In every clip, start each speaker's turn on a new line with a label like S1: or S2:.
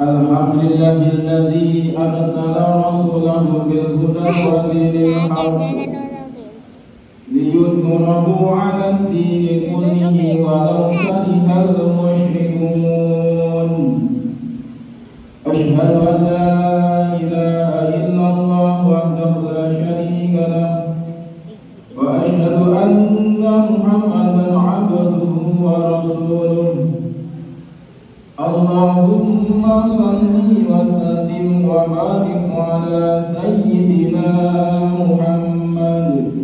S1: Alhamdulillahilladzi arsala rasulahu bil huda wa dinil haqq liyudhhirahu 'ala ad-dini kullihi walau karihal musyrikun. Asyhadu an la ilaha illallah wahdahu la syarika lah wa asyhadu anna Muhammadan 'abduhu wa rasuluh. Allahumma salli wa sallim wa barik ala sayyidina Muhammad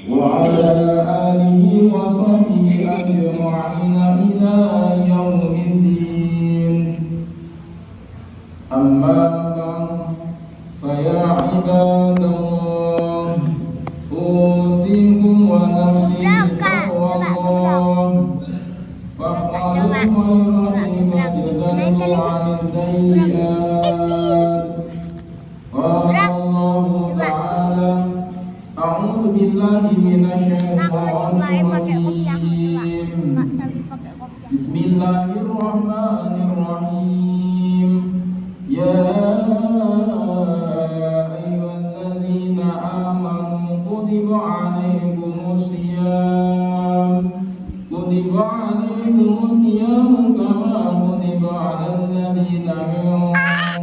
S1: wa ala alihi wa sahbihi ajma'in ila yaumiddin. Amma ba'd, fa ya ibadallah, usikum wa nafsi bittaqwallah. Bismillahirrahmanirrahim. Ya ayyuhalladzina amanu kutiba alaikumusiyam kama kutiba alal ladzina min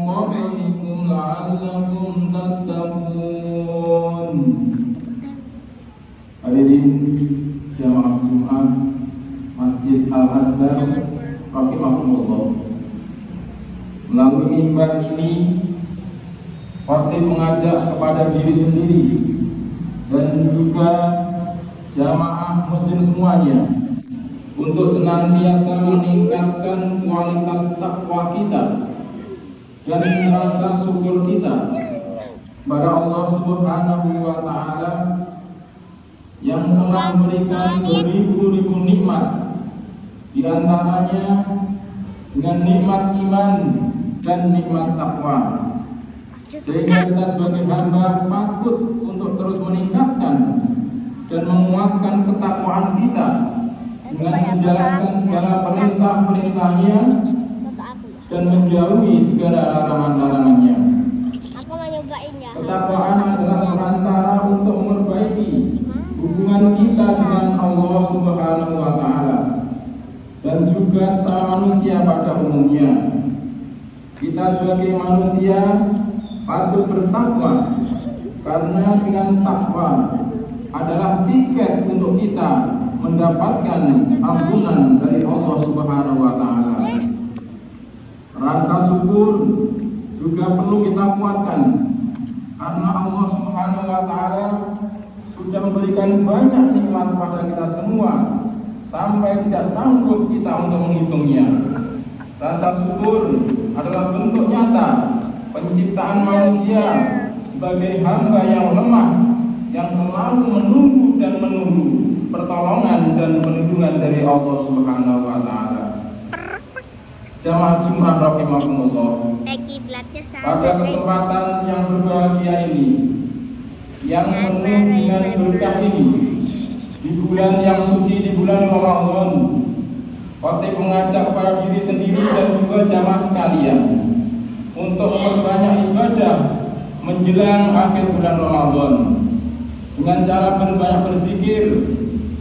S1: qablikum la'allakum tattaqun. Hadirin jamaah Jumat Masjid Al-Azhar rahimahumullah. Melalui mimbar ini khotib mengajak kepada diri sendiri dan juga jamaah muslim semuanya untuk senantiasa meningkatkan kualitas takwa kita dan rasa syukur kita kepada Allah Subhanahu wa taala yang telah memberikan beribu-ribu nikmat, di antaranya dengan nikmat iman dan nikmat takwa, sehingga kita sebagai hamba patut untuk terus meningkatkan dan menguatkan ketakwaan kita dengan menjalankan segala perintah-perintahnya dan menjauhi segala larangan-larangannya. Ketakwaan adalah perantara untuk memperbaiki hubungan kita dengan Allah Subhanahu wa taala dan juga sesama manusia pada umumnya. Kita sebagai manusia patut bertakwa karena dengan takwa adalah tiket untuk kita mendapatkan ampunan dari Allah Subhanahu wa taala. Rasa syukur juga perlu kita kuatkan karena Allah Subhanahu wa taala sudah memberikan banyak nikmat kepada kita semua sampai tidak sanggup kita untuk menghitungnya. Rasa syukur adalah bentuk nyata penciptaan manusia sebagai hamba yang lemah, yang selalu menunggu dan menunggu pertolongan dan perlindungan dari Allah Subhanahu wa taala. Jamaah Jumrah rahimakumullah. Pada kesempatan yang berbahagia ini, yang penuh dengan berkah ini, di bulan yang suci, di bulan Ramadan, khotib mengajak para diri sendiri dan juga jamaah sekalian untuk memperbanyak ibadah menjelang akhir bulan Ramadan dengan cara berbanyak berzikir,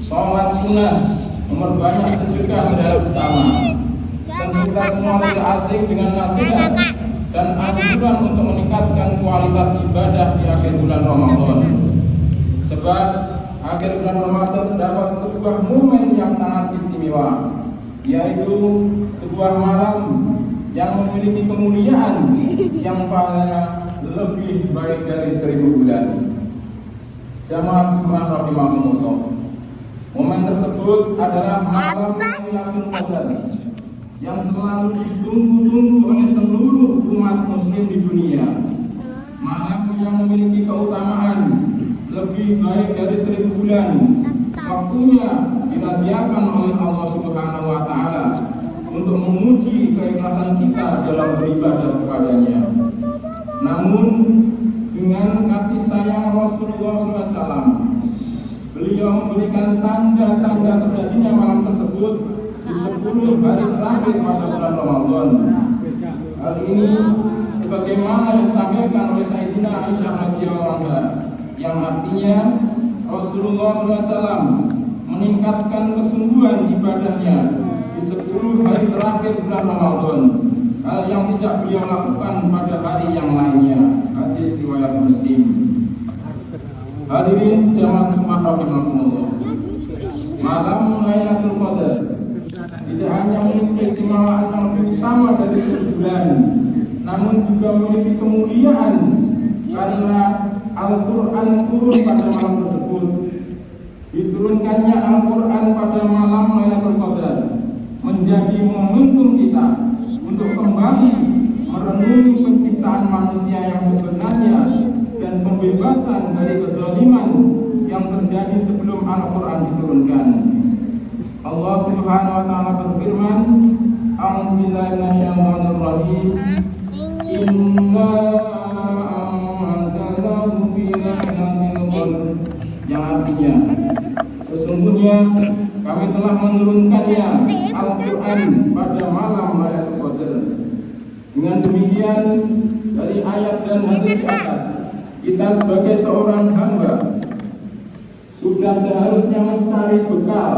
S1: sholat sunnah, memperbanyak sedekah saudara bersama. Tentu kita semua tidak asing dengan nasihat dan anjuran untuk meningkatkan kualitas ibadah di akhir bulan Ramadan. Sebab akhir bulan Ramadan terdapat sebuah momen yang sangat istimewa, yaitu sebuah malam yang memiliki kemuliaan yang pahalanya lebih baik dari 1000 bulan. Jamaah Jumrah rahimakumullah. Momen tersebut adalah malam Lailatul Qadar yang selalu ditunggu-tunggu oleh seluruh umat muslim di dunia. Malam yang memiliki keutamaan lebih baik dari 1000 bulan. Waktunya dirahasiakan oleh Allah Subhanahu wa Ta'ala untuk menguji keikhlasan kita dalam beribadah kepadanya. Namun dengan kasih sayang Rasulullah SAW, beliau memberikan tanda-tanda terjadinya malam tersebut di 10 hari terakhir pada bulan Ramadan. Hal ini sebagaimana yang disampaikan oleh Sayyidina Aisyah radhiyallahu anha, yang artinya Rasulullah SAW meningkatkan kesungguhan ibadahnya di 10 hari terakhir bulan Ramadan, hal yang tidak beliau lakukan pada hari yang lainnya. Hadis riwayat Muslim. Hadirin jamaah Jumrah rahimakumullah. Malam Lailatul Qadar tidak hanya memiliki keistimewaan yang lebih utama dari 10 bulan, namun juga memiliki kemuliaan karena Al-Quran turun pada malam tersebut. Diturunkannya Al-Quran pada malam Lailatul Qadar menjadi momentum kita untuk kembali merenungi penciptaan manusia yang sebenarnya dan pembebasan dari kezaliman yang terjadi sebelum Al-Quran diturunkan. Allah Subhanahu wa Ta'ala berfirman, A'udzubillahi minasyaitonir rajim. Inna anzalnahu fi lailatul qadr, yang artinya sesungguhnya kami telah menurunkannya Al-Quran pada malam Lailatul Qadar. Dengan demikian, dari ayat dan hadis di atas, kita sebagai seorang hamba sudah seharusnya mencari bekal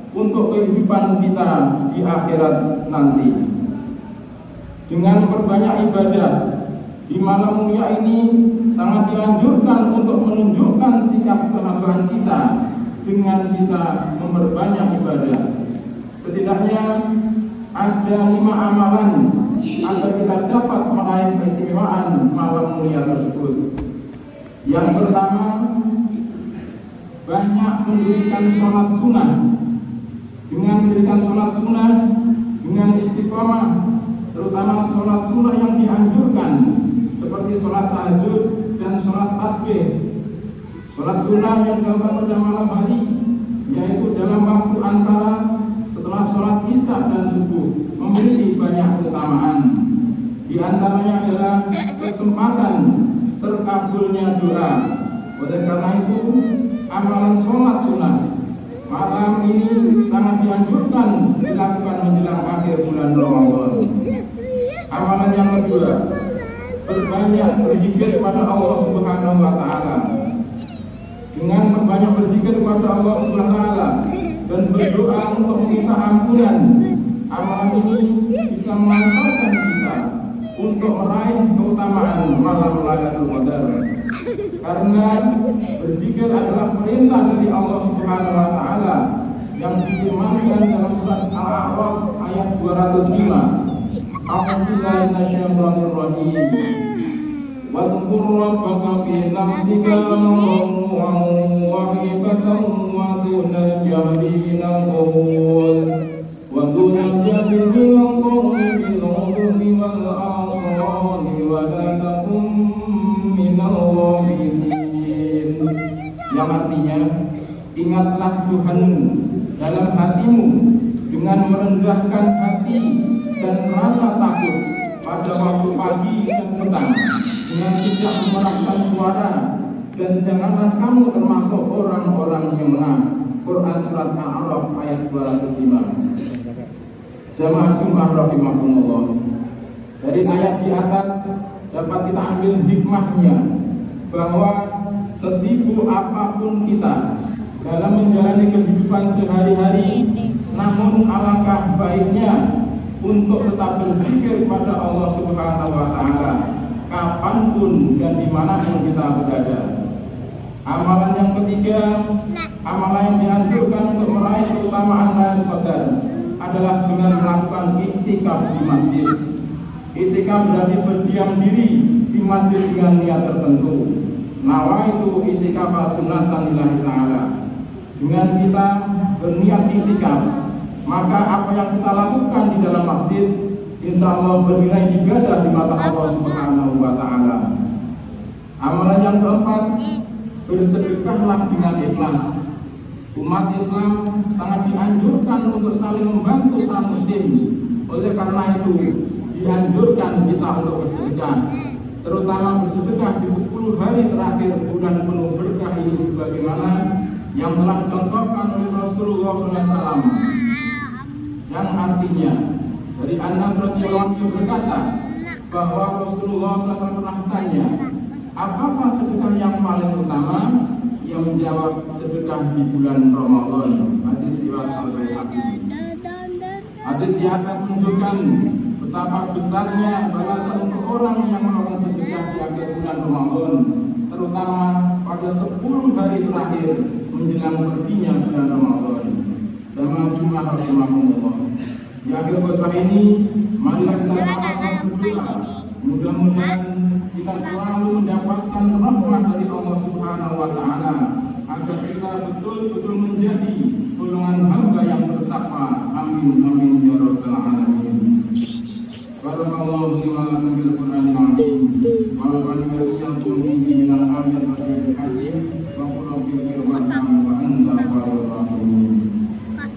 S1: untuk kehidupan kita di akhirat nanti. Dengan berbanyak ibadah di malam mulia ini sangat dianjurkan untuk menunjukkan sikap kehambaan kita dengan kita memperbanyak ibadah. Setidaknya ada 5 amalan agar kita dapat meraih keistimewaan malam mulia tersebut. Yang pertama, banyak mendirikan sholat sunnah. Dengan mendirikan sholat sunnah dengan istiqomah, terutama sholat sunnah yang dianjurkan seperti sholat tahajud dan sholat tasbih. Sholat sunnah yang dilakukan pada malam hari, yaitu dalam waktu antara setelah sholat isya dan subuh, memiliki banyak keutamaan. Di antaranya adalah kesempatan terkabulnya doa. Oleh karena itu, amalan sholat sunnah malam ini sangat dianjurkan dilakukan menjelang akhir bulan Ramadan. Amalan yang kedua, berbanyak berzikir kepada Allah Subhanahu wa Ta'ala. Dengan berbanyak berzikir kepada Allah Subhanahu wa Ta'ala dan berdoa untuk meminta ampunan, amalan ini bisa mengantarkan kita untuk meraih keutamaan malam Lailatul Qadar. Karena berzikir adalah perintah dari Allah Subhanahu wa Ta'ala yang difirmankan dalam surat Al-A'raf ayat 205. A'udzubillahi minasyaitonir rajim. Wadhkur rabbaka fi nafsika wa khifatan wa dunal jahri minal qawl wa dunal jahri minal qawli bil 'udwi wal 'asali wa la takum minal ghafilin. Yang artinya, ingatlah Tuhanmu dalam hatimu dengan merendahkan hati dan rasa takut pada waktu pagi dan petang dengan tidak mengeraskan suara, dan janganlah kamu termasuk orang-orang yang lengah. Quran surat Al-A'raf ayat 205. Jamaah sunnah rahimahumullah. Dari ayat di atas dapat kita ambil hikmahnya bahwa sesibuk apapun kita dalam menjalani kehidupan sehari-hari, namun alangkah baiknya untuk tetap berzikir pada Allah Subhanahu wa Ta'ala kapanpun dan dimanapun kita berada. Amalan yang ketiga, amalan yang dianjurkan untuk meraih keutamaan Lailatul Qadar adalah dengan melakukan iktikaf di masjid. Iktikaf berarti berdiam diri di masjid dengan niat tertentu. Nawaitu iktikaf sunnatan lillahi ta'ala. Dengan kita berniat iktikaf, maka apa yang kita lakukan di dalam masjid insya Allah bernilai ibadah di mata Allah Subhanahu wa Ta'ala. Amalan yang keempat, bersedekahlah dengan ikhlas. Umat Islam sangat dianjurkan untuk saling membantu sesama muslim. Oleh karena itu dianjurkan kita untuk bersedekah, terutama bersedekah di 10 hari terakhir bulan penuh berkah ini, sebagaimana yang telah dicontohkan oleh Rasulullah SAW, yang artinya dari Anas radhiyallahu anhu berkata bahwa Rasulullah SAW pernah ditanya, apakah sedekah yang paling utama? Yang menjawab, sedekah di bulan Ramadan. Hadis riwayat Al-Baihaqi. Hadis di atas menunjukkan betapa besarnya balasan untuk orang yang melakukan sedekah di akhir bulan Ramadan, terutama pada 10 hari terakhir menjelang perginya bulan Ramadan. Sama jumlah rahimahumullah. Di akhir khutbah ini, marilah kita sama-sama berdoa. Mudah-mudahan kita selalu mendapatkan rahmat dari Allah Subhanahu wa Ta'ala, agar kita betul-betul menjadi golongan hamba yang bertakwa. Amin amin ya rabbal alamin. Barakallahu li wa lakum bil Qur'anil azim wa nafa'ani wa iyyakum bihi minal ayati wal hikmati wa qul rabbil